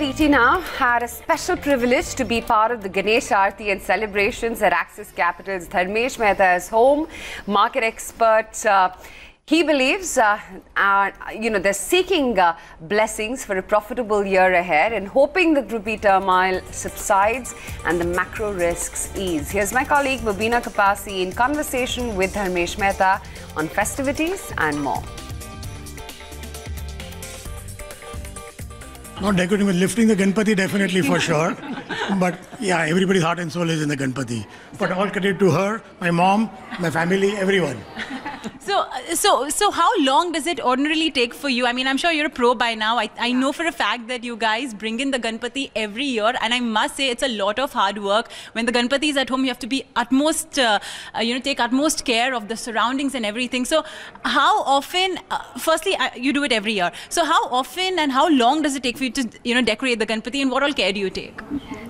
ET Now had a special privilege to be part of the Ganesh Aarti and celebrations at Axis Capital's Dharmesh Mehta's home. Market expert, he believes, they're seeking blessings for a profitable year ahead and hoping that rupee turmoil subsides and the macro risks ease. Here's my colleague Mubina Kapasi in conversation with Dharmesh Mehta on festivities and more. Not decorating, but lifting the Ganpati definitely for sure. But yeah, everybody's heart and soul is in the Ganpati. But all credit to her, my mom, my family, everyone. So how long does it ordinarily take for you? I mean, I'm sure you're a pro by now. I know for a fact that you guys bring in the Ganpati every year, and I must say it's a lot of hard work. When the Ganpati is at home, you have to be utmost, take utmost care of the surroundings and everything. So how often, firstly, you do it every year. So how often and how long does it take for you to, decorate the Ganpati, and what all care do you take?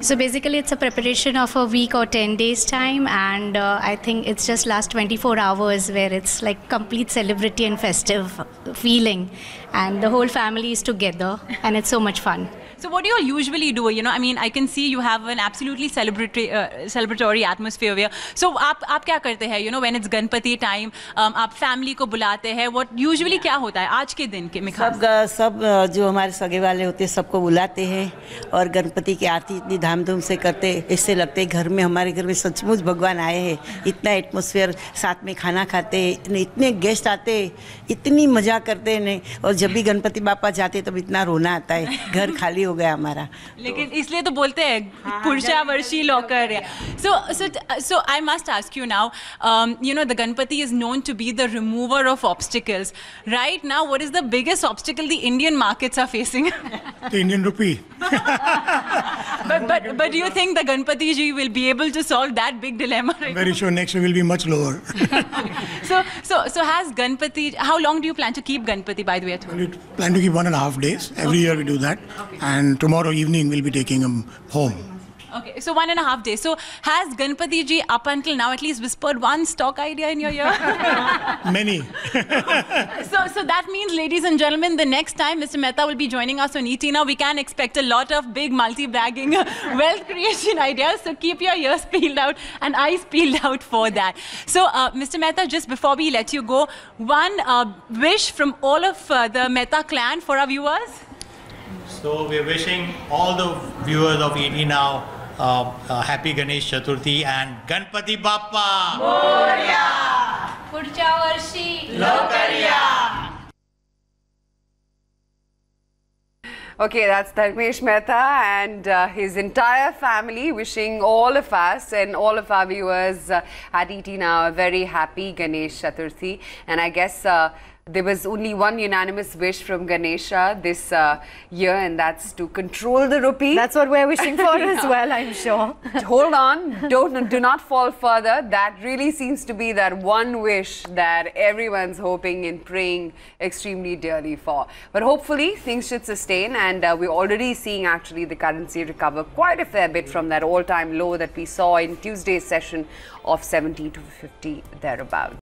So basically, it's a preparation of a week or 10 days time, and I think it's just last 24 hours where it's like complete celebrity and festive feeling, and the whole family is together, and it's so much fun. So what do you all usually do? I mean, I can see you have an absolutely celebratory atmosphere here. So आप क्या करते हैं? When it's Ganpati time, आप family को बुलाते हैं. What usually क्या होता है आज के दिन के में? सब जो हमारे सगे वाले होते हैं सबको बुलाते हैं और गणपति की आरती इतनी धामधूम से करते हैं. इससे लगते है घर में, हमारे घर में सचमुच भगवान आए हैं. इतना एटमॉस्फेयर, साथ में खाना खाते हैं, इतने गेस्ट आते हैं, इतनी मजा करते हैं. और जब भी गणपति बापा जाते तब इतना रोना आता है, घर खाली हो गया हमारा. लेकिन इसलिए तो बोलते हैं पुरुषा वर्षी लौकर. So I must ask you now, the Ganpati is known to be the remover of obstacles. Right now, what is the biggest obstacle the Indian markets are facing? The Indian rupee. But do you think the Ganpati ji will be able to solve that big dilemma? Right? Very sure next year will be much lower. So has Ganpati, how long do you plan to keep Ganpati, by the way? We plan to keep 1.5 days. Every year we do that. Okay. And tomorrow evening we'll be taking him home. Okay, so 1.5 days. So has Ganpati ji up until now at least whispered one stock idea in your ear? Many. So that means, ladies and gentlemen, the next time Mr. Mehta will be joining us on ET Now, we can expect a lot of big multi-bagging wealth creation ideas. So keep your ears peeled out and eyes peeled out for that. So Mr. Mehta, just before we let you go, one wish from all of the Mehta clan for our viewers. So we're wishing all the viewers of ET Now happy Ganesh Chaturthi and Ganpati Bappa Moria! Purcha Varshi Lokariya! Okay, that's Dharmesh Mehta and his entire family wishing all of us and all of our viewers at ET Now a very happy Ganesh Chaturthi. And I guess there was only one unanimous wish from Ganesha this year, and that's to control the rupee. That's what we're wishing for as well, I'm sure. Hold on, do not fall further. That really seems to be that one wish that everyone's hoping and praying extremely dearly for. But hopefully things should sustain, and we're already seeing actually the currency recover quite a fair bit from that all-time low that we saw in Tuesday's session of 70 to 50 thereabouts.